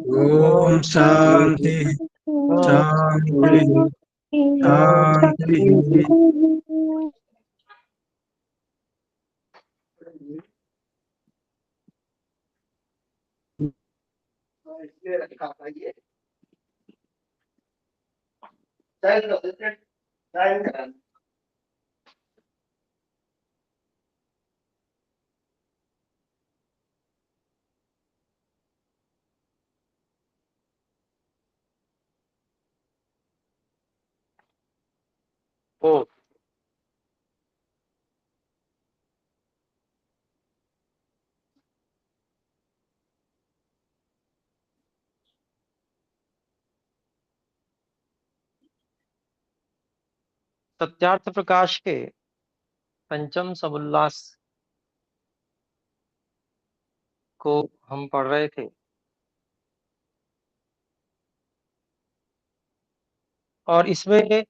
ओम शांति शांति शांति। ओ सत्यार्थ प्रकाश के पंचम समुल्लास को हम पढ़ रहे थे और इसमें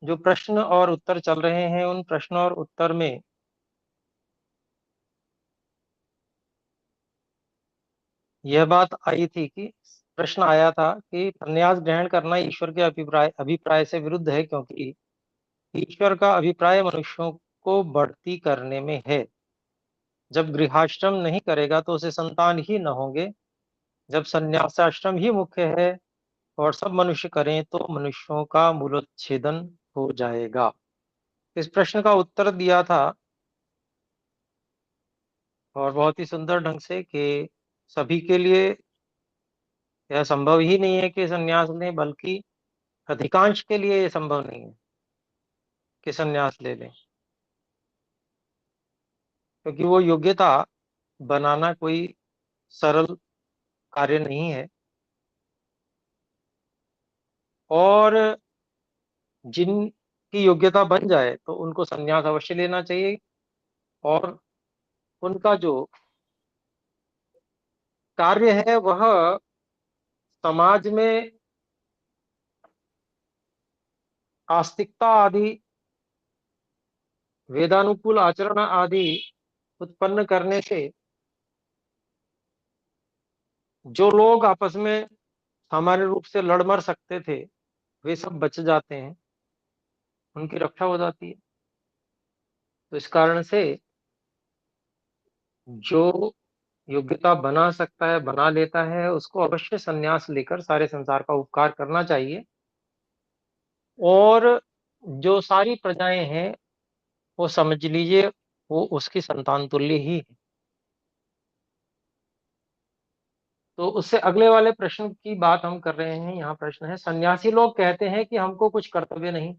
जो प्रश्न और उत्तर चल रहे हैं उन प्रश्न और उत्तर में यह बात आई थी कि प्रश्न आया था कि संन्यास ग्रहण करना ईश्वर के अभिप्राय अभिप्राय से विरुद्ध है, क्योंकि ईश्वर का अभिप्राय मनुष्यों को बढ़ती करने में है। जब गृहस्थाश्रम नहीं करेगा तो उसे संतान ही न होंगे। जब संन्यासाश्रम ही मुख्य है और सब मनुष्य करें तो मनुष्यों का मूलोच्छेदन हो जाएगा। इस प्रश्न का उत्तर दिया था और बहुत ही सुंदर ढंग से कि सभी के लिए यह संभव ही नहीं है कि संन्यास लें, बल्कि अधिकांश के लिए यह संभव नहीं है कि संन्यास ले लें, क्योंकि वो योग्यता बनाना कोई सरल कार्य नहीं है। और जिनकी योग्यता बन जाए तो उनको संन्यास अवश्य लेना चाहिए, और उनका जो कार्य है वह समाज में आस्तिकता आदि, वेदानुकूल आचरण आदि उत्पन्न करने से जो लोग आपस में सामान्य रूप से लड़ मर सकते थे वे सब बच जाते हैं, उनकी रक्षा हो जाती है। तो इस कारण से जो योग्यता बना सकता है, बना लेता है, उसको अवश्य संन्यास लेकर सारे संसार का उपकार करना चाहिए। और जो सारी प्रजाएं हैं वो समझ लीजिए वो उसकी संतान तुल्य ही है। तो उससे अगले वाले प्रश्न की बात हम कर रहे हैं। यहाँ प्रश्न है, सन्यासी लोग कहते हैं कि हमको कुछ कर्तव्य नहीं,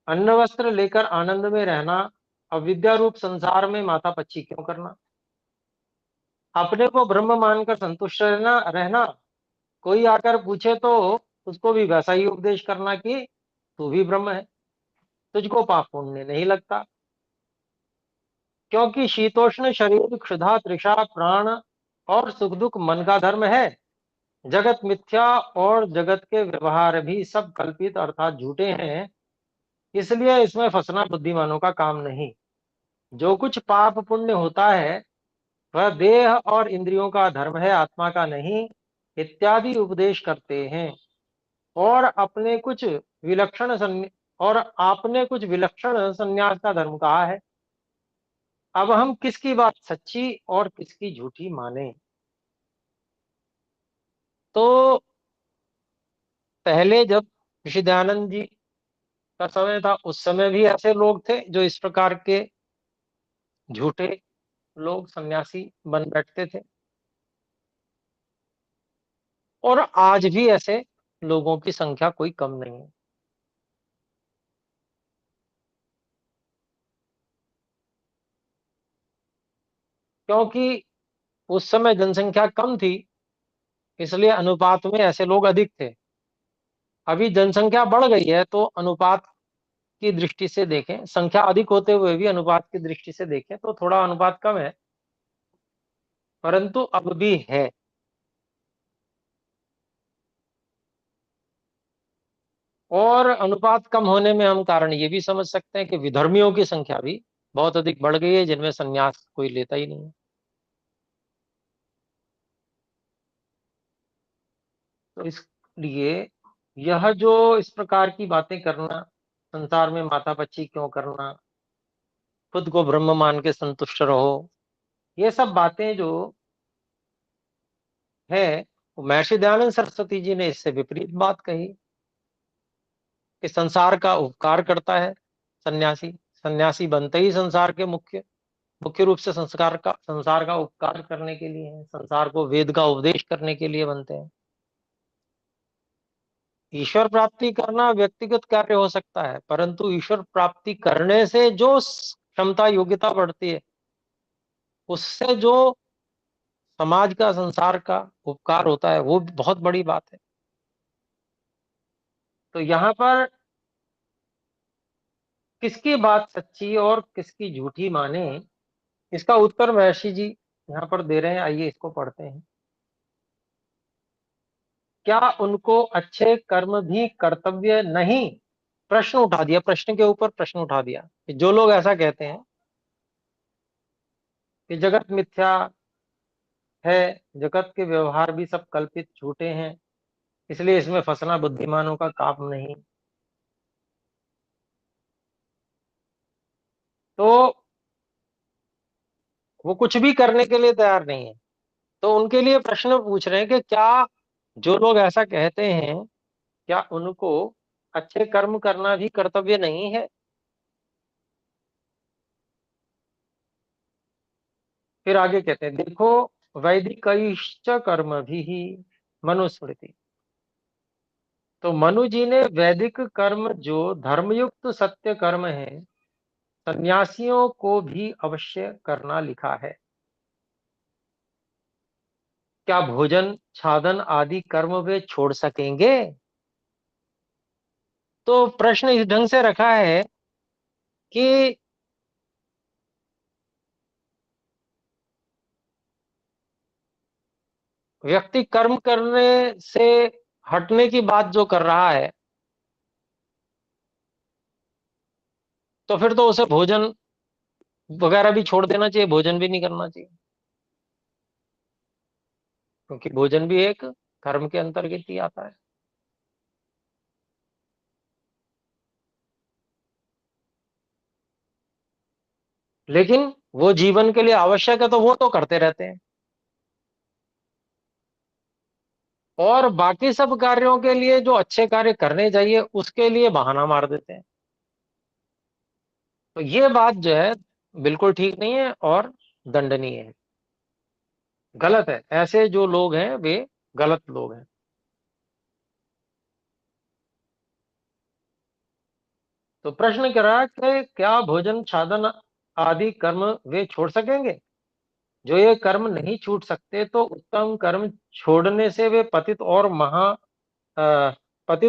अन्न वस्त्र लेकर आनंद में रहना, अविद्या रूप संसार में माथा पच्ची क्यों करना, अपने को ब्रह्म मानकर संतुष्ट रहना रहना कोई आकर पूछे तो उसको भी वैसा ही उपदेश करना कि तू भी ब्रह्म है, तुझको पाप पुण्य नहीं लगता, क्योंकि शीतोष्ण शरीर, क्षुधा तृषा प्राण और सुख दुख मन का धर्म है। जगत मिथ्या और जगत के व्यवहार भी सब कल्पित अर्थात झूठे हैं, इसलिए इसमें फंसना बुद्धिमानों का काम नहीं। जो कुछ पाप पुण्य होता है वह देह और इंद्रियों का धर्म है, आत्मा का नहीं, इत्यादि उपदेश करते हैं। और अपने कुछ विलक्षण और आपने कुछ विलक्षण संन्यास का धर्म कहा है। अब हम किसकी बात सच्ची और किसकी झूठी माने? तो पहले जब ऋषि दयानंद जी का समय था उस समय भी ऐसे लोग थे जो इस प्रकार के झूठे लोग सन्यासी बन बैठते थे, और आज भी ऐसे लोगों की संख्या कोई कम नहीं है। क्योंकि उस समय जनसंख्या कम थी, इसलिए अनुपात में ऐसे लोग अधिक थे। अभी जनसंख्या बढ़ गई है तो अनुपात की दृष्टि से देखें, संख्या अधिक होते हुए भी अनुपात की दृष्टि से देखें तो थोड़ा अनुपात कम है, परंतु अब भी है। और अनुपात कम होने में हम कारण ये भी समझ सकते हैं कि विधर्मियों की संख्या भी बहुत अधिक बढ़ गई है, जिनमें संन्यास कोई लेता ही नहीं है। तो इसलिए यह जो इस प्रकार की बातें करना, संसार में माथा-पच्ची क्यों करना, खुद को ब्रह्म मान के संतुष्ट रहो, ये सब बातें जो है, वो महर्षि दयानंद सरस्वती जी ने इससे विपरीत बात कही कि संसार का उपकार करता है सन्यासी। सन्यासी बनते ही संसार के मुख्य मुख्य रूप से संसार का उपकार करने के लिए है, संसार को वेद का उपदेश करने के लिए बनते हैं। ईश्वर प्राप्ति करना व्यक्तिगत कार्य हो सकता है, परंतु ईश्वर प्राप्ति करने से जो क्षमता योग्यता बढ़ती है, उससे जो समाज का संसार का उपकार होता है, वो बहुत बड़ी बात है। तो यहाँ पर किसकी बात सच्ची और किसकी झूठी माने, इसका उत्तर महर्षि जी यहाँ पर दे रहे हैं। आइए इसको पढ़ते हैं। क्या उनको अच्छे कर्म भी कर्तव्य नहीं? प्रश्न उठा दिया, प्रश्न के ऊपर प्रश्न उठा दिया कि जो लोग ऐसा कहते हैं कि जगत मिथ्या है, जगत के व्यवहार भी सब कल्पित झूठे हैं, इसलिए इसमें फंसना बुद्धिमानों का काम नहीं, तो वो कुछ भी करने के लिए तैयार नहीं है। तो उनके लिए प्रश्न पूछ रहे हैं कि क्या जो लोग ऐसा कहते हैं, क्या उनको अच्छे कर्म करना भी कर्तव्य नहीं है? फिर आगे कहते हैं, देखो वैदिकैश्च कर्म भी मनुस्मृति। तो मनु जी ने वैदिक कर्म जो धर्मयुक्त सत्य कर्म है, सन्यासियों को भी अवश्य करना लिखा है। क्या भोजन छादन आदि कर्म वे छोड़ सकेंगे? तो प्रश्न इस ढंग से रखा है कि व्यक्ति कर्म करने से हटने की बात जो कर रहा है, तो फिर तो उसे भोजन वगैरह भी छोड़ देना चाहिए, भोजन भी नहीं करना चाहिए, क्योंकि भोजन भी एक कर्म के अंतर्गत ही आता है। लेकिन वो जीवन के लिए आवश्यक है, तो वो तो करते रहते हैं, और बाकी सब कार्यों के लिए जो अच्छे कार्य करने चाहिए उसके लिए बहाना मार देते हैं। तो ये बात जो है बिल्कुल ठीक नहीं है और दंडनीय है, गलत है। ऐसे जो लोग हैं वे गलत लोग हैं। तो प्रश्न कर रहा है कि क्या भोजन छादन आदि कर्म वे छोड़ सकेंगे? जो ये कर्म नहीं छूट सकते, तो उत्तम कर्म छोड़ने से वे पतित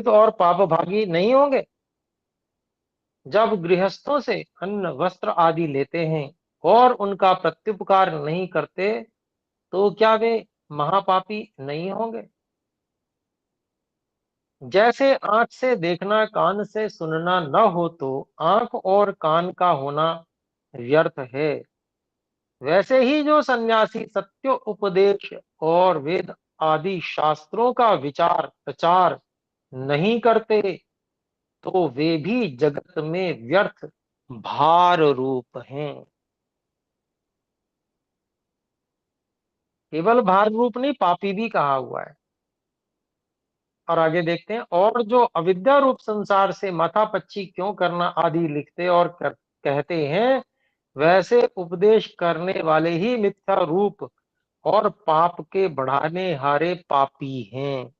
और पापभागी नहीं होंगे? जब गृहस्थों से अन्न वस्त्र आदि लेते हैं और उनका प्रत्युपकार नहीं करते, तो क्या वे महापापी नहीं होंगे? जैसे आंख से देखना कान से सुनना न हो, तो आंख और कान का होना व्यर्थ है, वैसे ही जो सन्यासी सत्य उपदेश और वेद आदि शास्त्रों का विचार प्रचार नहीं करते, तो वे भी जगत में व्यर्थ भार रूप हैं। केवल भार रूप नहीं, पापी भी कहा हुआ है। और आगे देखते हैं, और जो अविद्या रूप संसार से माथापच्ची क्यों करना आदि लिखते और कहते हैं, वैसे उपदेश करने वाले ही मिथ्या रूप और पाप के बढ़ाने हारे पापी हैं।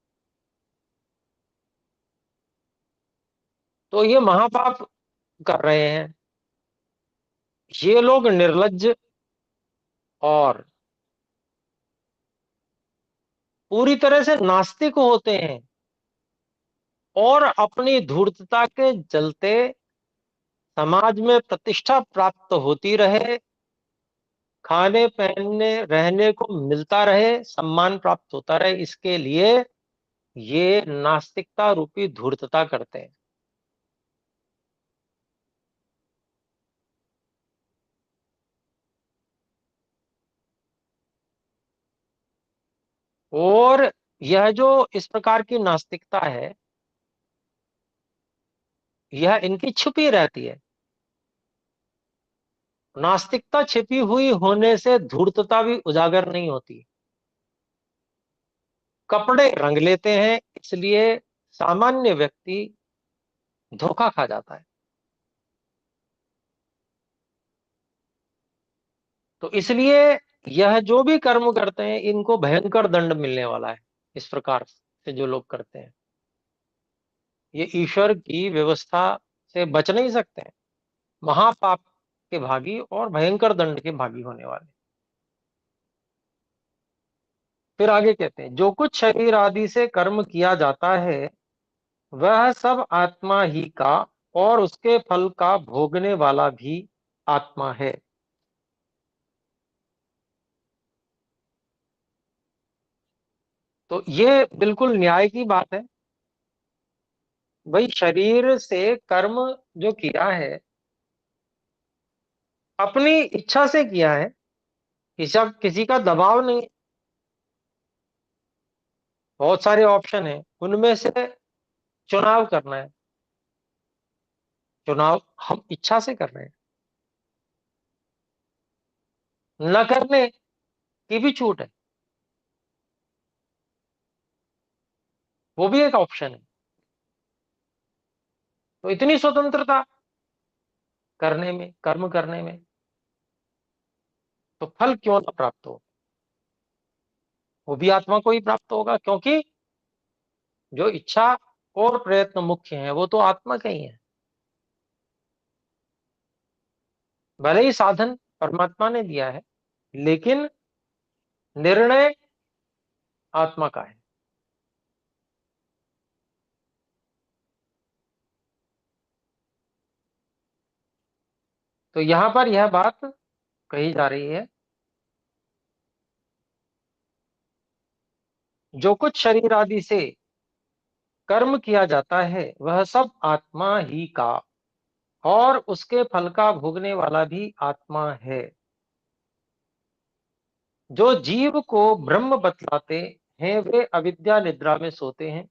तो ये महापाप कर रहे हैं, ये लोग निर्लज्ज और पूरी तरह से नास्तिक होते हैं, और अपनी धूर्तता के चलते समाज में प्रतिष्ठा प्राप्त होती रहे, खाने पहनने रहने को मिलता रहे, सम्मान प्राप्त होता रहे, इसके लिए ये नास्तिकता रूपी धूर्तता करते हैं। और यह जो इस प्रकार की नास्तिकता है, यह इनकी छुपी रहती है। नास्तिकता छिपी हुई होने से धूर्तता भी उजागर नहीं होती। कपड़े रंग लेते हैं, इसलिए सामान्य व्यक्ति धोखा खा जाता है। तो इसलिए यह जो भी कर्म करते हैं, इनको भयंकर दंड मिलने वाला है। इस प्रकार से जो लोग करते हैं, ये ईश्वर की व्यवस्था से बच नहीं सकते हैं। महापाप के भागी और भयंकर दंड के भागी होने वाले। फिर आगे कहते हैं, जो कुछ शरीर आदि से कर्म किया जाता है वह सब आत्मा ही का और उसके फल का भोगने वाला भी आत्मा है। तो ये बिल्कुल न्याय की बात है। भाई, शरीर से कर्म जो किया है, अपनी इच्छा से किया है, किसी का दबाव नहीं। बहुत सारे ऑप्शन है, उनमें से चुनाव करना है। चुनाव हम इच्छा से कर रहे हैं। न करने की भी छूट है, वो भी एक ऑप्शन है। तो इतनी स्वतंत्रता करने में, कर्म करने में, तो फल क्यों ना प्राप्त हो? वो भी आत्मा को ही प्राप्त होगा, क्योंकि जो इच्छा और प्रयत्न मुख्य है वो तो आत्मा का ही है। भले ही साधन परमात्मा ने दिया है, लेकिन निर्णय आत्मा का है। तो यहां पर यह बात कही जा रही है, जो कुछ शरीर आदि से कर्म किया जाता है वह सब आत्मा ही का और उसके फल का भोगने वाला भी आत्मा है। जो जीव को ब्रह्म बतलाते हैं वे अविद्या निद्रा में सोते हैं,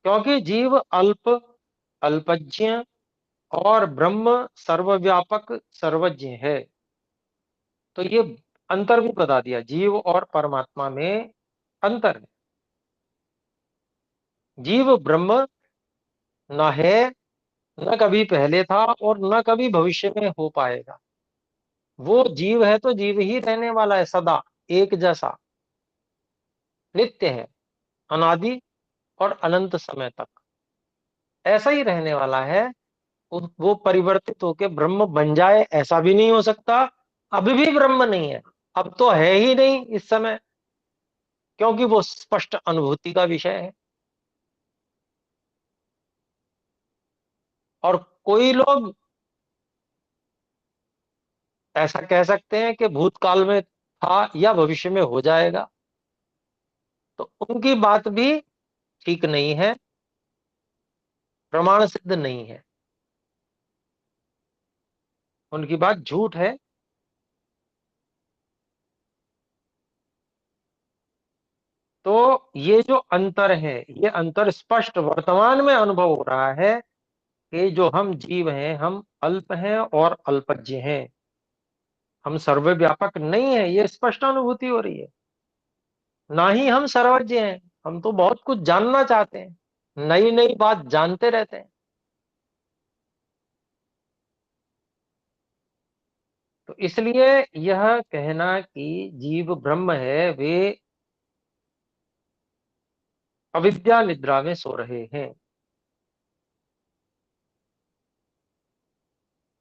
क्योंकि जीव अल्प, अल्पज्ञ और ब्रह्म सर्वव्यापक, सर्वज्ञ है। तो ये अंतर भी बता दिया, जीव और परमात्मा में अंतर है। जीव ब्रह्म न है, न कभी पहले था और न कभी भविष्य में हो पाएगा। वो जीव है तो जीव ही रहने वाला है, सदा एक जैसा, नित्य है, अनादि और अनंत समय तक ऐसा ही रहने वाला है। वो परिवर्तित होकर ब्रह्म बन जाए, ऐसा भी नहीं हो सकता। अभी भी ब्रह्म नहीं है, अब तो है ही नहीं इस समय, क्योंकि वो स्पष्ट अनुभूति का विषय है। और कोई लोग ऐसा कह सकते हैं कि भूतकाल में था या भविष्य में हो जाएगा, तो उनकी बात भी ठीक नहीं है, प्रमाण सिद्ध नहीं है, उनकी बात झूठ है। तो ये जो अंतर है, ये अंतर स्पष्ट वर्तमान में अनुभव हो रहा है कि जो हम जीव हैं, हम अल्प हैं और अल्पज्ञ हैं, हम सर्वव्यापक नहीं है, ये स्पष्ट अनुभूति हो रही है। ना ही हम सर्वज्ञ हैं, हम तो बहुत कुछ जानना चाहते हैं, नई नई बात जानते रहते हैं। तो इसलिए यह कहना कि जीव ब्रह्म है, वे अविद्या निद्रा में सो रहे हैं।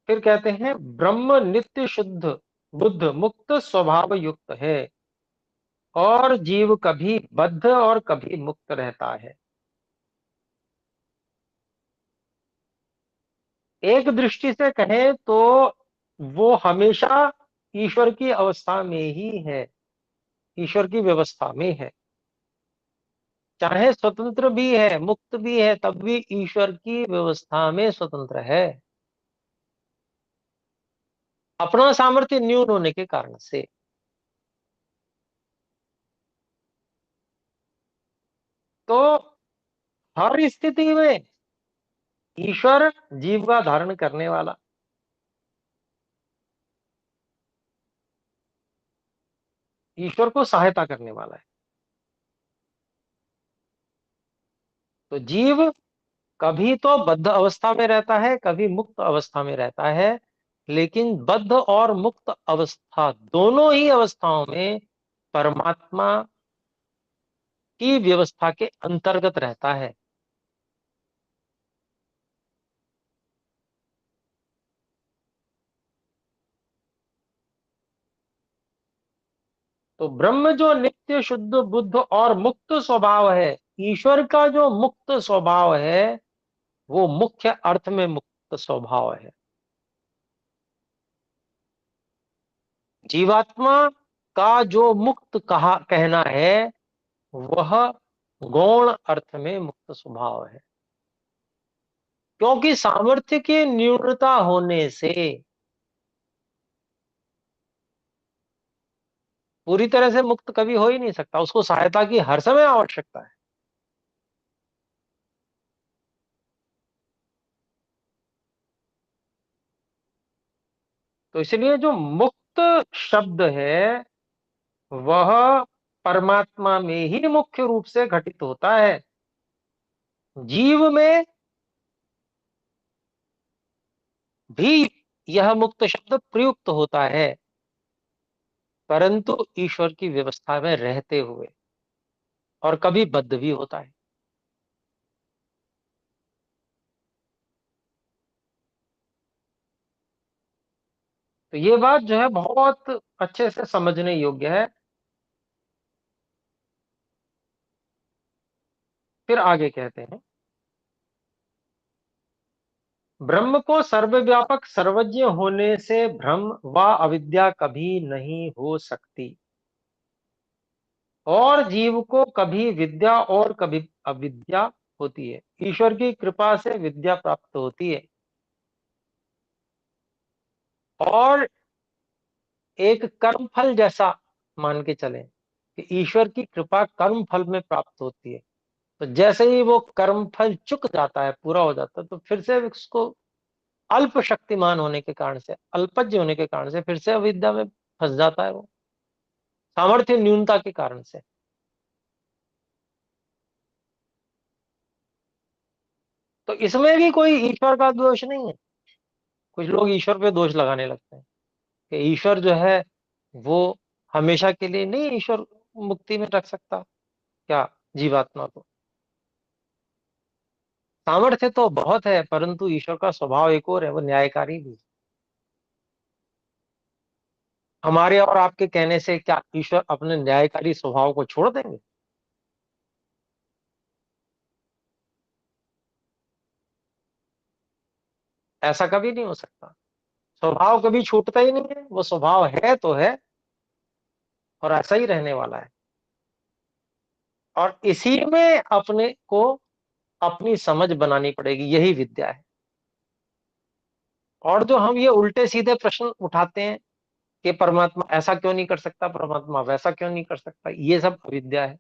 फिर कहते हैं, ब्रह्म नित्य शुद्ध बुद्ध मुक्त स्वभाव युक्त है और जीव कभी बद्ध और कभी मुक्त रहता है। एक दृष्टि से कहें तो वो हमेशा ईश्वर की अवस्था में ही है, ईश्वर की व्यवस्था में है। चाहे स्वतंत्र भी है, मुक्त भी है, तब भी ईश्वर की व्यवस्था में स्वतंत्र है, अपना सामर्थ्य न्यून होने के कारण से। तो हर स्थिति में ईश्वर जीव का धारण करने वाला, ईश्वर को सहायता करने वाला है। तो जीव कभी तो बद्ध अवस्था में रहता है, कभी मुक्त अवस्था में रहता है, लेकिन बद्ध और मुक्त अवस्था दोनों ही अवस्थाओं में परमात्मा की व्यवस्था के अंतर्गत रहता है। तो ब्रह्म जो नित्य शुद्ध बुद्ध और मुक्त स्वभाव है, ईश्वर का जो मुक्त स्वभाव है, वो मुख्य अर्थ में मुक्त स्वभाव है। जीवात्मा का जो मुक्त कहा कहना है, वह गौण अर्थ में मुक्त स्वभाव है। क्योंकि सामर्थ्य की न्यूनता होने से पूरी तरह से मुक्त कभी हो ही नहीं सकता, उसको सहायता की हर समय आवश्यकता है। तो इसलिए जो मुक्त शब्द है, वह परमात्मा में ही मुख्य रूप से घटित होता है। जीव में भी यह मुक्त शब्द प्रयुक्त होता है, परंतु ईश्वर की व्यवस्था में रहते हुए, और कभी बद्ध भी होता है। तो ये बात जो है बहुत अच्छे से समझने योग्य है। फिर आगे कहते हैं, ब्रह्म को सर्वव्यापक सर्वज्ञ होने से भ्रम व अविद्या कभी नहीं हो सकती, और जीव को कभी विद्या और कभी अविद्या होती है। ईश्वर की कृपा से विद्या प्राप्त होती है, और एक कर्म फल जैसा मान के चलें कि ईश्वर की कृपा कर्म फल में प्राप्त होती है। तो जैसे ही वो कर्म फल चुक जाता है, पूरा हो जाता है, तो फिर से उसको अल्प शक्तिमान होने के कारण से, अल्पज्ञ होने के कारण से फिर से अविद्या में फंस जाता है वो, सामर्थ्य न्यूनता के कारण से। तो इसमें भी कोई ईश्वर का दोष नहीं है। कुछ लोग ईश्वर पे दोष लगाने लगते हैं कि ईश्वर जो है वो हमेशा के लिए नहीं ईश्वर मुक्ति में रख सकता क्या जीवात्मा को। सामर्थ्य तो बहुत है, परंतु ईश्वर का स्वभाव एक और है, वो न्यायकारी भी। हमारे और आपके कहने से क्या ईश्वर अपने न्यायकारी स्वभाव को छोड़ देंगे? ऐसा कभी नहीं हो सकता। स्वभाव कभी छूटता ही नहीं है, वो स्वभाव है तो है, और ऐसा ही रहने वाला है। और इसी में अपने को अपनी समझ बनानी पड़ेगी, यही विद्या है। और जो हम ये उल्टे सीधे प्रश्न उठाते हैं कि परमात्मा ऐसा क्यों नहीं कर सकता, परमात्मा वैसा क्यों नहीं कर सकता, ये सब अविद्या है।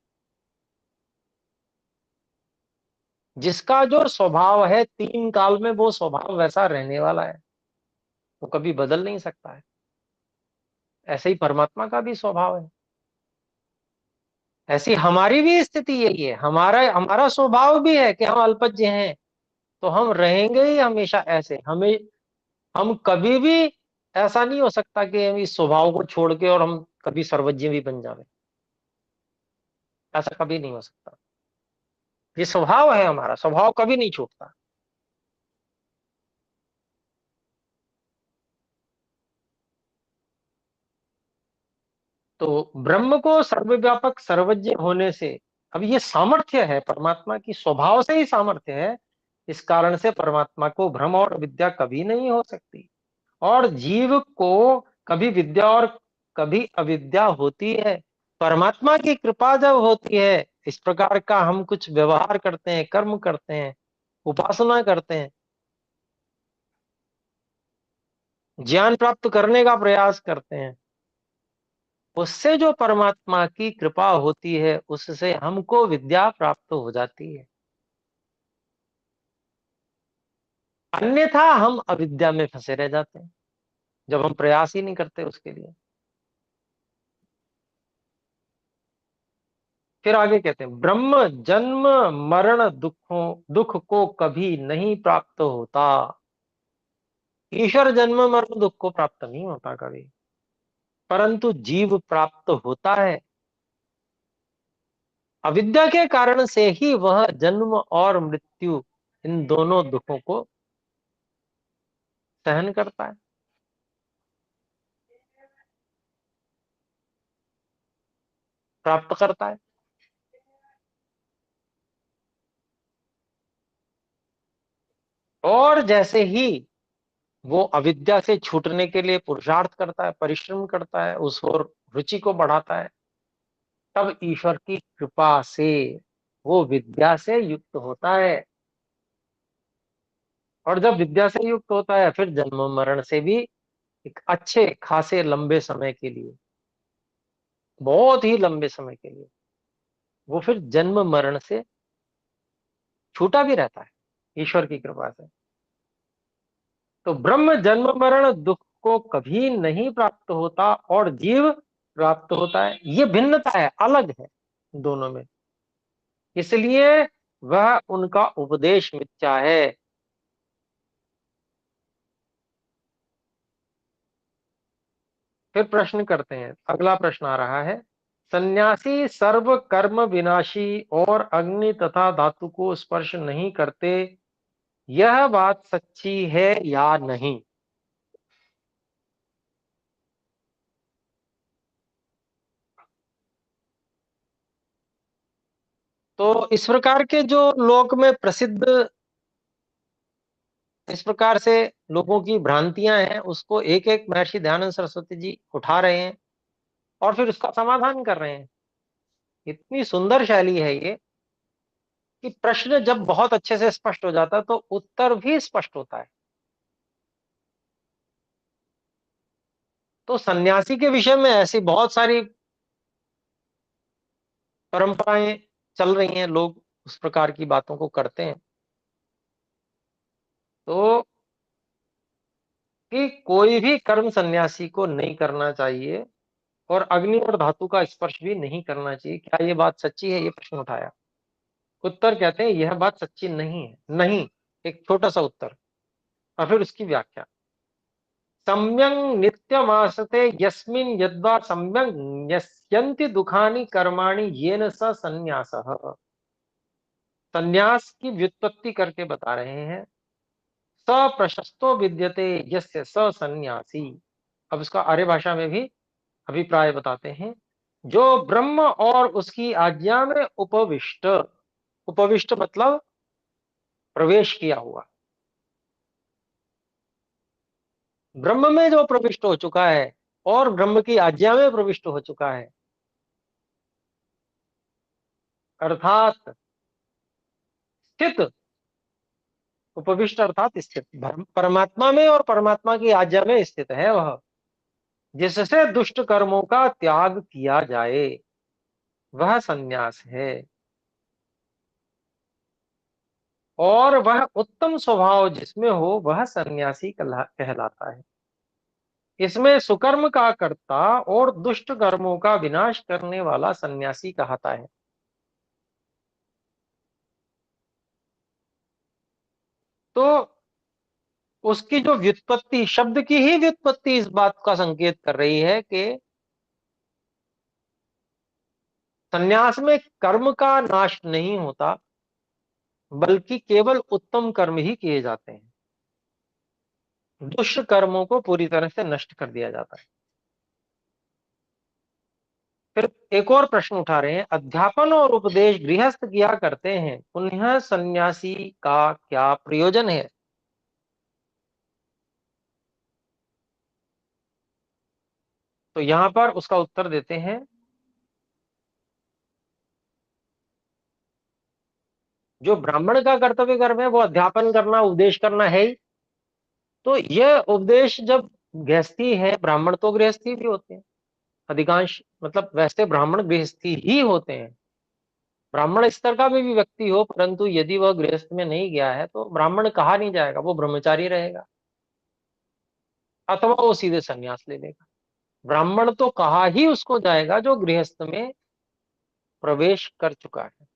जिसका जो स्वभाव है, तीन काल में वो स्वभाव वैसा रहने वाला है, वो कभी बदल नहीं सकता है। ऐसे ही परमात्मा का भी स्वभाव है। ऐसी हमारी भी स्थिति यही है, हमारा हमारा स्वभाव भी है कि हम अल्पज्ञ हैं, तो हम रहेंगे ही हमेशा ऐसे। हमें हम कभी भी ऐसा नहीं हो सकता कि हम इस स्वभाव को छोड़ के और हम कभी सर्वज्ञ भी बन जाए। ऐसा कभी नहीं हो सकता। ये स्वभाव है, हमारा स्वभाव कभी नहीं छूटता। तो ब्रह्म को सर्वव्यापक सर्वज्ञ होने से, अब ये सामर्थ्य है परमात्मा की, स्वभाव से ही सामर्थ्य है। इस कारण से परमात्मा को भ्रम और विद्या कभी नहीं हो सकती, और जीव को कभी विद्या और कभी अविद्या होती है। परमात्मा की कृपा जब होती है, इस प्रकार का हम कुछ व्यवहार करते हैं, कर्म करते हैं, उपासना करते हैं, ज्ञान प्राप्त करने का प्रयास करते हैं, उससे जो परमात्मा की कृपा होती है उससे हमको विद्या प्राप्त हो जाती है, अन्यथा हम अविद्या में फंसे रह जाते हैं जब हम प्रयास ही नहीं करते उसके लिए। फिर आगे कहते हैं, ब्रह्म जन्म मरण दुख को कभी नहीं प्राप्त होता। ईश्वर जन्म मरण दुख को प्राप्त नहीं होता कभी, परंतु जीव प्राप्त होता है। अविद्या के कारण से ही वह जन्म और मृत्यु, इन दोनों दुखों को सहन करता है। प्राप्त करता है। और जैसे ही वो अविद्या से छूटने के लिए पुरुषार्थ करता है, परिश्रम करता है, उस ओर रुचि को बढ़ाता है, तब ईश्वर की कृपा से वो विद्या से युक्त होता है। और जब विद्या से युक्त होता है फिर जन्म मरण से भी एक अच्छे खासे लंबे समय के लिए, बहुत ही लंबे समय के लिए वो फिर जन्म मरण से छूटा भी रहता है ईश्वर की कृपा से। तो ब्रह्म जन्म मरण दुख को कभी नहीं प्राप्त होता और जीव प्राप्त होता है। ये भिन्नता है, अलग है दोनों में, इसलिए वह उनका उपदेश मिथ्या है। फिर प्रश्न करते हैं, अगला प्रश्न आ रहा है, सन्यासी सर्व कर्म विनाशी और अग्नि तथा धातु को स्पर्श नहीं करते, यह बात सच्ची है या नहीं? तो इस प्रकार के जो लोक में प्रसिद्ध, इस प्रकार से लोगों की भ्रांतियां हैं, उसको एक एक महर्षि दयानंद सरस्वती जी उठा रहे हैं और फिर उसका समाधान कर रहे हैं। इतनी सुंदर शैली है ये कि प्रश्न जब बहुत अच्छे से स्पष्ट हो जाता है तो उत्तर भी स्पष्ट होता है। तो सन्यासी के विषय में ऐसी बहुत सारी परंपराएं चल रही हैं, लोग उस प्रकार की बातों को करते हैं। तो कि कोई भी कर्म सन्यासी को नहीं करना चाहिए और अग्नि और धातु का स्पर्श भी नहीं करना चाहिए, क्या ये बात सच्ची है? ये प्रश्न उठाया। उत्तर कहते हैं यह बात सच्ची नहीं है। नहीं, एक छोटा सा उत्तर और फिर उसकी व्याख्या। सम्यंग नित्यमासते यस्मिन यद्वा सम्यंग न्यस्यन्ति दुखानि कर्माणि येन स संन्यासः। संन्यास की व्युत्पत्ति करके बता रहे हैं, स प्रशस्तो विद्यते यस्य स संन्यासी। अब इसका आर्य भाषा में भी अभिप्राय बताते हैं, जो ब्रह्म और उसकी आज्ञा में उपविष्ट, उपविष्ट मतलब प्रवेश किया हुआ, ब्रह्म में जो प्रविष्ट हो चुका है और ब्रह्म की आज्ञा में प्रविष्ट हो चुका है, अर्थात स्थित, उपविष्ट अर्थात स्थित, परमात्मा में और परमात्मा की आज्ञा में स्थित है वह, जिससे दुष्ट कर्मों का त्याग किया जाए, वह संन्यास है। और वह उत्तम स्वभाव जिसमें हो वह सन्यासी कहलाता है। इसमें सुकर्म का कर्ता और दुष्ट कर्मों का विनाश करने वाला सन्यासी कहता है। तो उसकी जो व्युत्पत्ति, शब्द की ही व्युत्पत्ति इस बात का संकेत कर रही है कि सन्यास में कर्म का नाश नहीं होता, बल्कि केवल उत्तम कर्म ही किए जाते हैं, दुष्ट कर्मों को पूरी तरह से नष्ट कर दिया जाता है। फिर एक और प्रश्न उठा रहे हैं, अध्यापन और उपदेश गृहस्थ किया करते हैं, उन्हें सन्यासी का क्या प्रयोजन है? तो यहां पर उसका उत्तर देते हैं, जो ब्राह्मण का कर्तव्य कर्म है वो अध्यापन करना, उपदेश करना है ही। तो यह उपदेश जब गृहस्थी है, ब्राह्मण तो गृहस्थी भी होते हैं, अधिकांश मतलब वैसे ब्राह्मण गृहस्थी ही होते हैं। ब्राह्मण स्तर का भी व्यक्ति हो, परंतु यदि वह गृहस्थ में नहीं गया है तो ब्राह्मण कहा नहीं जाएगा, वो ब्रह्मचारी रहेगा, अथवा वो सीधे संन्यास ले लेगा। ब्राह्मण तो कहा ही उसको जाएगा जो गृहस्थ में प्रवेश कर चुका है।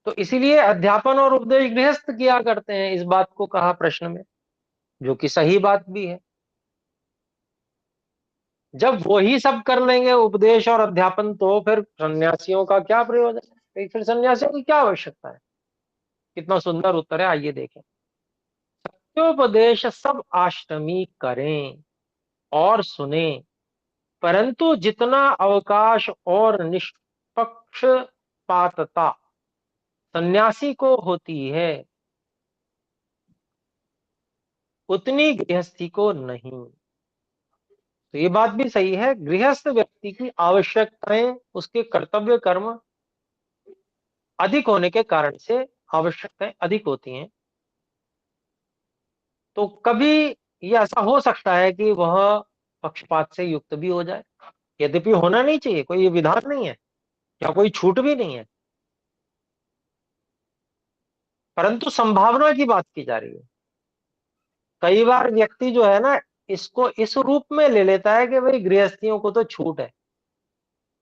तो इसीलिए अध्यापन और उपदेश गृहस्थ किया करते हैं, इस बात को कहा प्रश्न में, जो कि सही बात भी है। जब वही सब कर लेंगे, उपदेश और अध्यापन, तो फिर सन्यासियों का क्या प्रयोजन है, फिर सन्यासियों की क्या आवश्यकता है। कितना सुंदर उत्तर है, आइए देखें। सत्योपदेश सब आश्रमी करें और सुने, परंतु जितना अवकाश और निष्पक्षपातता सन्यासी को होती है, उतनी गृहस्थी को नहीं। तो ये बात भी सही है, गृहस्थ व्यक्ति की आवश्यकताएं, उसके कर्तव्य कर्म अधिक होने के कारण से आवश्यकताएं अधिक होती हैं। तो कभी ये ऐसा हो सकता है कि वह पक्षपात से युक्त भी हो जाए, यद्यपि होना नहीं चाहिए, कोई ये विधान नहीं है या कोई छूट भी नहीं है, परंतु संभावना की बात की जा रही है। कई बार व्यक्ति जो है ना, इसको इस रूप में ले लेता है कि भाई गृहस्थियों को तो छूट है,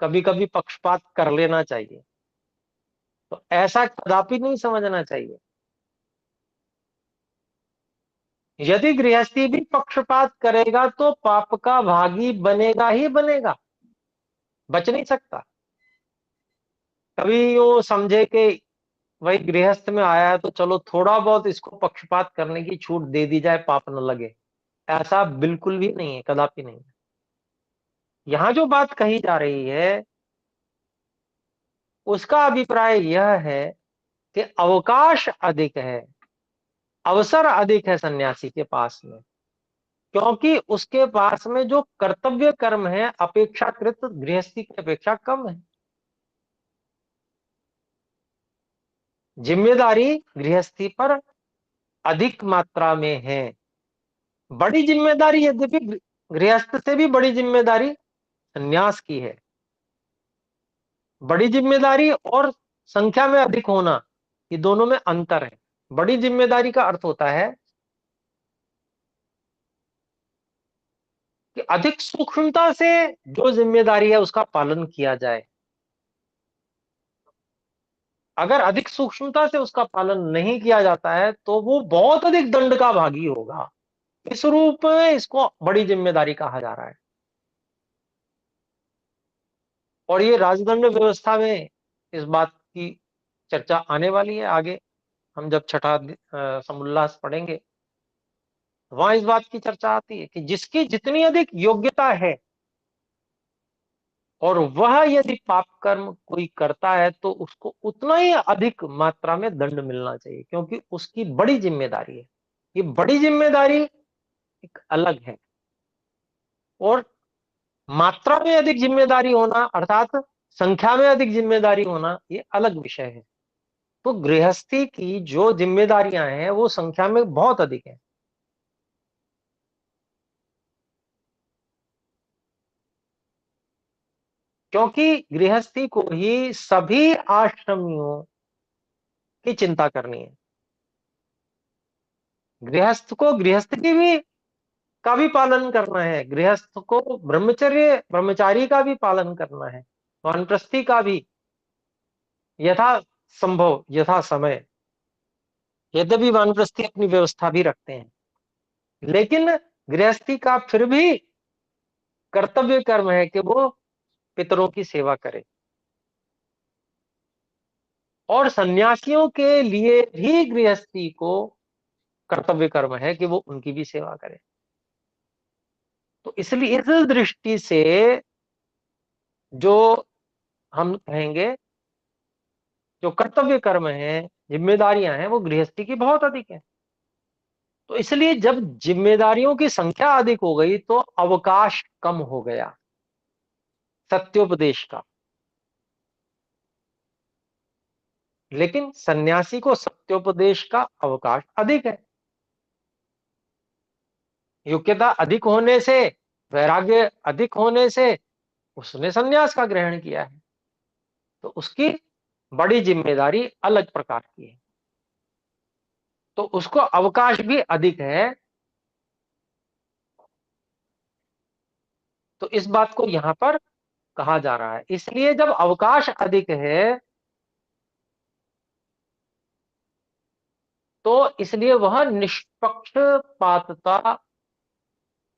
कभी कभी पक्षपात कर लेना चाहिए। तो ऐसा कदापि नहीं समझना चाहिए। यदि गृहस्थी भी पक्षपात करेगा तो पाप का भागी बनेगा ही बनेगा, बच नहीं सकता। कभी वो समझे कि वही गृहस्थ में आया है तो चलो थोड़ा बहुत इसको पक्षपात करने की छूट दे दी जाए, पाप न लगे, ऐसा बिल्कुल भी नहीं है, कदापि नहीं है। यहां जो बात कही जा रही है उसका अभिप्राय यह है कि अवकाश अधिक है, अवसर अधिक है सन्यासी के पास में, क्योंकि उसके पास में जो कर्तव्य कर्म है अपेक्षाकृत गृहस्थी की अपेक्षा कम है। जिम्मेदारी गृहस्थी पर अधिक मात्रा में है। बड़ी जिम्मेदारी यद्यपि गृहस्थ से भी बड़ी जिम्मेदारी संन्यास की है। बड़ी जिम्मेदारी और संख्या में अधिक होना, ये दोनों में अंतर है। बड़ी जिम्मेदारी का अर्थ होता है कि अधिक सूक्ष्मता से जो जिम्मेदारी है उसका पालन किया जाए। अगर अधिक सूक्ष्मता से उसका पालन नहीं किया जाता है तो वो बहुत अधिक दंड का भागी होगा। इस रूप में इसको बड़ी जिम्मेदारी कहा जा रहा है। और ये राजदंड व्यवस्था में इस बात की चर्चा आने वाली है आगे। हम जब छठा समुल्लास पढ़ेंगे वहां इस बात की चर्चा आती है कि जिसकी जितनी अधिक योग्यता है और वह यदि पाप कर्म कोई करता है तो उसको उतना ही अधिक मात्रा में दंड मिलना चाहिए, क्योंकि उसकी बड़ी जिम्मेदारी है। ये बड़ी जिम्मेदारी एक अलग है, और मात्रा में अधिक जिम्मेदारी होना अर्थात संख्या में अधिक जिम्मेदारी होना ये अलग विषय है। तो गृहस्थी की जो जिम्मेदारियां हैं वो संख्या में बहुत अधिक है। क्योंकि गृहस्थी को ही सभी आश्रमियों की चिंता करनी है। गृहस्थ को गृहस्थ की भी का भी पालन करना है, गृहस्थ को ब्रह्मचारी का भी पालन करना है, वानप्रस्थी का भी यथा संभव यथा समय। यद्यपि वानप्रस्थी अपनी व्यवस्था भी रखते हैं, लेकिन गृहस्थी का फिर भी कर्तव्य कर्म है कि वो पितरों की सेवा करे। और सन्यासियों के लिए भी गृहस्थी को कर्तव्य कर्म है कि वो उनकी भी सेवा करे। तो इसलिए इस दृष्टि से जो हम कहेंगे जो कर्तव्य कर्म है, जिम्मेदारियां हैं, वो गृहस्थी की बहुत अधिक है। तो इसलिए जब जिम्मेदारियों की संख्या अधिक हो गई तो अवकाश कम हो गया सत्योपदेश का। लेकिन सन्यासी को सत्योपदेश का अवकाश अधिक है। योग्यता अधिक होने से वैराग्य अधिक होने से उसने संन्यास का ग्रहण किया है, तो उसकी बड़ी जिम्मेदारी अलग प्रकार की है, तो उसको अवकाश भी अधिक है। तो इस बात को यहां पर कहा जा रहा है। इसलिए जब अवकाश अधिक है तो इसलिए वह निष्पक्षपातता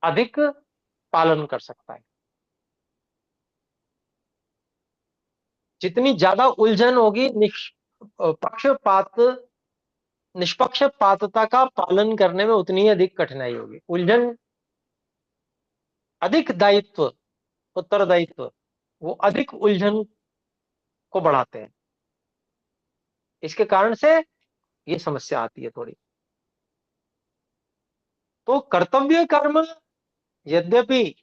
अधिक पालन कर सकता है। जितनी ज्यादा उलझन होगी निष्पक्षपातता का पालन करने में उतनी ही अधिक कठिनाई होगी। उलझन, अधिक दायित्व, उत्तरदायित्व, वो अधिक उलझन को बढ़ाते हैं। इसके कारण से ये समस्या आती है थोड़ी। तो कर्तव्य कर्म यद्यपि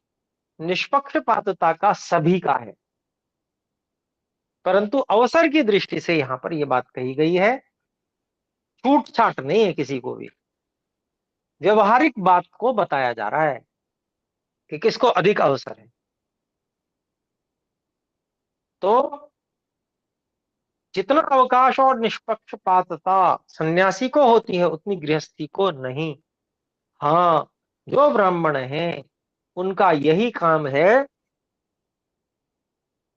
निष्पक्षपातता का सभी का है, परंतु अवसर की दृष्टि से यहां पर यह बात कही गई है, छूट छाट नहीं है किसी को भी, व्यवहारिक बात को बताया जा रहा है कि किसको अधिक अवसर है। तो जितना अवकाश और निष्पक्षपातता सन्यासी को होती है उतनी गृहस्थी को नहीं। हाँ, जो ब्राह्मण हैं उनका यही काम है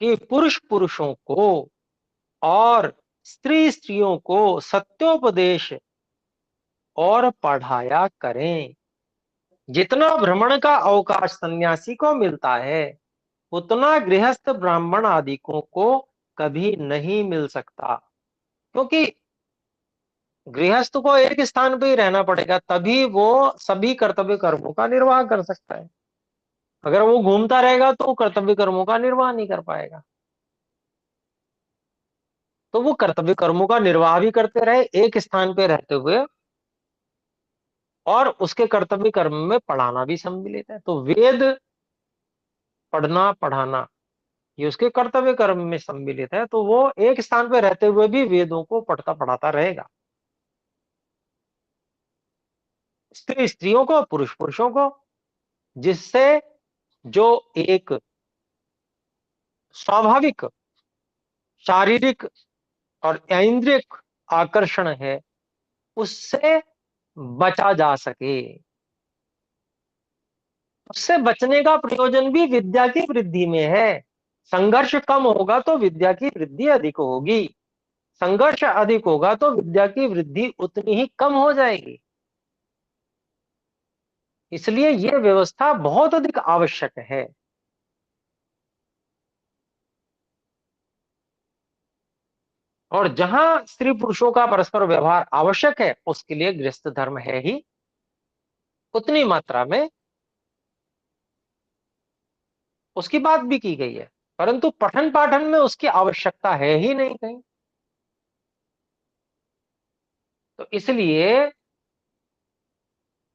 कि पुरुष पुरुषों को और स्त्री स्त्रियों को सत्योपदेश और पढ़ाया करें। जितना भ्रमण का अवकाश सन्यासी को मिलता है उतना गृहस्थ ब्राह्मण आदिकों को कभी नहीं मिल सकता, क्योंकि गृहस्थ को एक स्थान पे ही रहना पड़ेगा, तभी वो सभी कर्तव्य कर्मों का निर्वाह कर सकता है। अगर वो घूमता रहेगा तो कर्तव्य कर्मों का निर्वाह नहीं कर पाएगा। तो वो कर्तव्य कर्मों का निर्वाह भी करते रहे एक स्थान पे रहते हुए, और उसके कर्तव्य कर्म में पढ़ाना भी सम्मिलित है। तो वेद पढ़ना पढ़ाना ये उसके कर्तव्य कर्म में सम्मिलित है, तो वो एक स्थान पे रहते हुए भी वेदों को पढ़ता पढ़ाता रहेगा। स्त्री स्त्रियों को, पुरुष पुरुषों को, जिससे जो एक स्वाभाविक शारीरिक और ऐन्द्रियक आकर्षण है उससे बचा जा सके। उससे बचने का प्रयोजन भी विद्या की वृद्धि में है। संघर्ष कम होगा तो विद्या की वृद्धि अधिक होगी, संघर्ष अधिक होगा तो विद्या की वृद्धि उतनी ही कम हो जाएगी। इसलिए यह व्यवस्था बहुत अधिक आवश्यक है। और जहां स्त्री पुरुषों का परस्पर व्यवहार आवश्यक है उसके लिए गृहस्थ धर्म है ही, उतनी मात्रा में उसकी बात भी की गई है, परंतु पठन पाठन में उसकी आवश्यकता है ही नहीं कहीं। तो इसलिए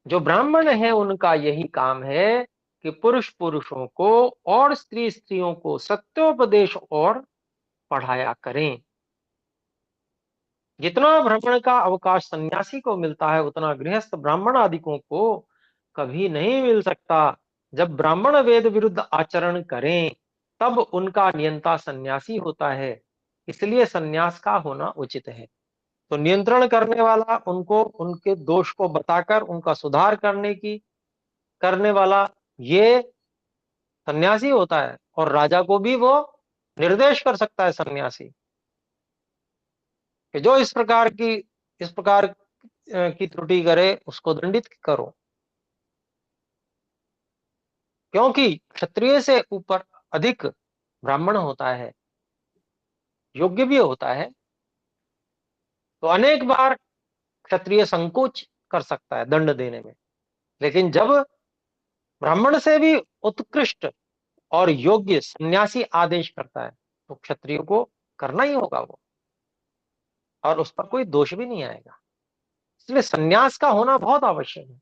जो ब्राह्मण है उनका यही काम है कि पुरुष पुरुषों को और स्त्री स्त्रियों को सत्योपदेश और पढ़ाया करें। जितना भ्रमण का अवकाश सन्यासी को मिलता है उतना गृहस्थ ब्राह्मण आदिकों को कभी नहीं मिल सकता। जब ब्राह्मण वेद विरुद्ध आचरण करें तब उनका नियंता सन्यासी होता है, इसलिए सन्यास का होना उचित है। तो नियंत्रण करने वाला उनको उनके दोष को बताकर उनका सुधार करने वाला ये सन्यासी होता है, और राजा को भी वो निर्देश कर सकता है सन्यासी कि जो इस प्रकार की त्रुटि करे उसको दंडित करो। क्योंकि क्षत्रिय से ऊपर अधिक ब्राह्मण होता है, योग्य भी होता है, तो अनेक बार क्षत्रिय संकोच कर सकता है दंड देने में। लेकिन जब ब्राह्मण से भी उत्कृष्ट और योग्य सन्यासी आदेश करता है तो क्षत्रियो को करना ही होगा वो, और उस पर कोई दोष भी नहीं आएगा। इसलिए सन्यास का होना बहुत आवश्यक है।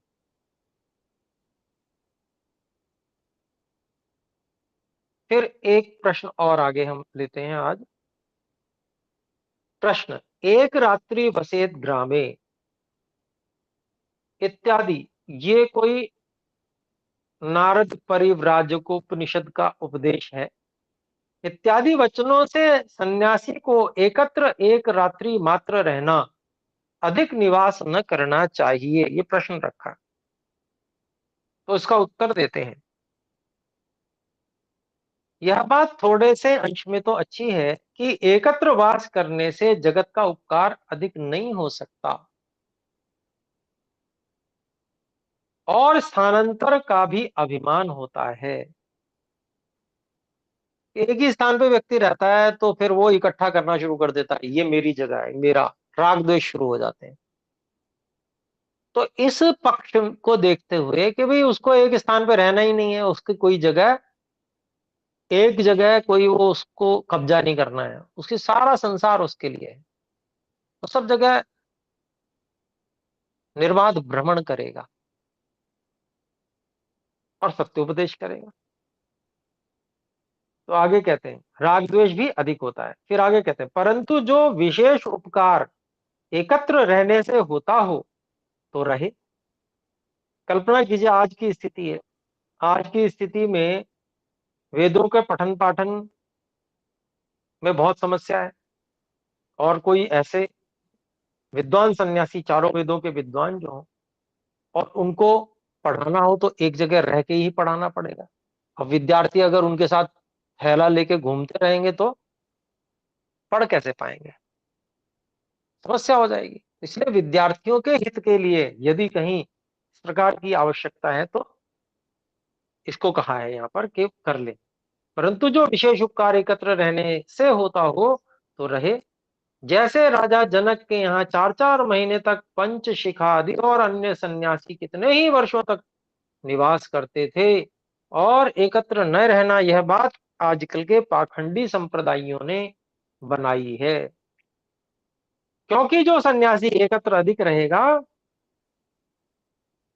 फिर एक प्रश्न और आगे हम लेते हैं आज। प्रश्न, एक रात्रि वसेत ग्रामे इत्यादि, ये कोई नारद परिव्राजकोपनिषद का उपदेश है इत्यादि वचनों से सन्यासी को एकत्र एक रात्रि मात्र रहना, अधिक निवास न करना चाहिए, ये प्रश्न रखा। तो इसका उत्तर देते हैं। यह बात थोड़े से अंश में तो अच्छी है कि एकत्र वास करने से जगत का उपकार अधिक नहीं हो सकता और स्थानांतर का भी अभिमान होता है। एक ही स्थान पे व्यक्ति रहता है तो फिर वो इकट्ठा करना शुरू कर देता है, ये मेरी जगह है, मेरा, राग द्वेष शुरू हो जाते हैं। तो इस पक्ष को देखते हुए कि भाई उसको एक स्थान पे रहना ही नहीं है, उसकी कोई जगह, एक जगह कोई वो उसको कब्जा नहीं करना है, उसकी सारा संसार उसके लिए है, तो सब जगह निर्बाध भ्रमण करेगा और सत्योपदेश करेगा। तो आगे कहते हैं राग द्वेष भी अधिक होता है। फिर आगे कहते हैं परंतु जो विशेष उपकार एकत्र रहने से होता हो तो रहे। कल्पना कीजिए आज की स्थिति है, आज की स्थिति में वेदों के पठन पाठन में बहुत समस्या है और कोई ऐसे विद्वान सन्यासी, चारों वेदों के विद्वान जो हो, और उनको पढ़ाना हो तो एक जगह रह के ही पढ़ाना पड़ेगा। अब विद्यार्थी अगर उनके साथ थैला लेके घूमते रहेंगे तो पढ़ कैसे पाएंगे, समस्या हो जाएगी। इसलिए विद्यार्थियों के हित के लिए यदि कहीं इस प्रकार की आवश्यकता है तो इसको कहा है यहाँ पर कि कर ले। परंतु जो विशेष उपकार एकत्र रहने से होता हो तो रहे। जैसे राजा जनक के यहाँ 4-4 महीने तक पंचशिखा आदि और अन्य सन्यासी कितने ही वर्षों तक निवास करते थे और एकत्र न रहना, यह बात आजकल के पाखंडी संप्रदायों ने बनाई है। क्योंकि जो सन्यासी एकत्र अधिक रहेगा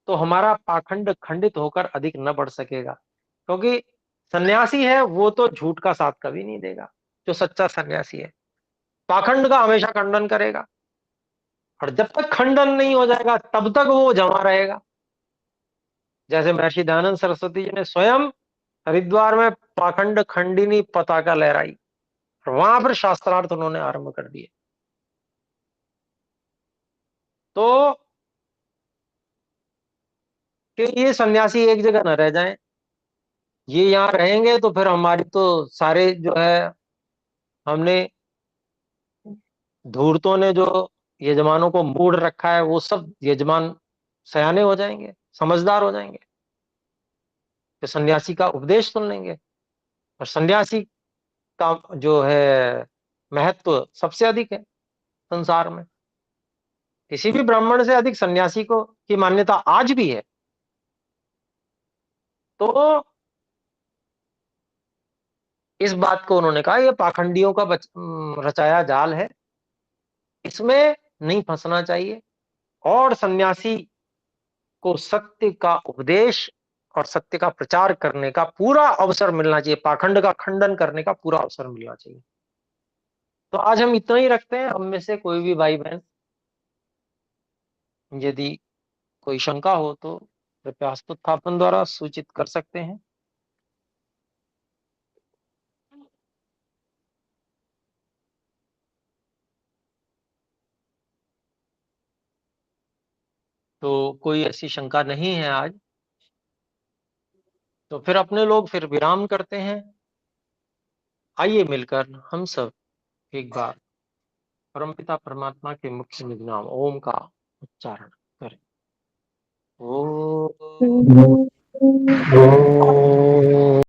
तो हमारा पाखंड खंडित होकर अधिक न बढ़ सकेगा। क्योंकि सन्यासी है वो तो झूठ का साथ कभी नहीं देगा, जो सच्चा सन्यासी है पाखंड का हमेशा खंडन करेगा, और जब तक खंडन नहीं हो जाएगा तब तक वो जमा रहेगा। जैसे महर्षि दयानंद सरस्वती जी ने स्वयं हरिद्वार में पाखंड खंडिनी पताका लहराई और वहां पर शास्त्रार्थ उन्होंने आरंभ कर दिए। तो कि ये सन्यासी एक जगह न रह जाएं, ये यहाँ रहेंगे तो फिर हमारी तो सारे जो है, हमने धूर्तों ने जो यजमानों को मूड रखा है वो सब यजमान सयाने हो जाएंगे, समझदार हो जाएंगे, तो सन्यासी का उपदेश सुन लेंगे। और सन्यासी का जो है महत्व सबसे अधिक है संसार में, किसी भी ब्राह्मण से अधिक सन्यासी को की मान्यता आज भी है। तो इस बात को उन्होंने कहा ये पाखंडियों का रचाया जाल है, इसमें नहीं फंसना चाहिए और सन्यासी को सत्य का उपदेश और सत्य का प्रचार करने का पूरा अवसर मिलना चाहिए, पाखंड का खंडन करने का पूरा अवसर मिलना चाहिए। तो आज हम इतना ही रखते हैं। हम में से कोई भी भाई बहन यदि कोई शंका हो तो कृपया हस्तोत्थापन द्वारा सूचित कर सकते हैं। तो कोई ऐसी शंका नहीं है आज, तो फिर अपने लोग फिर विराम करते हैं। आइए मिलकर हम सब एक बार परमपिता परमात्मा के मुख्य निज नाम ओम का उच्चारण करें। ओम। ओम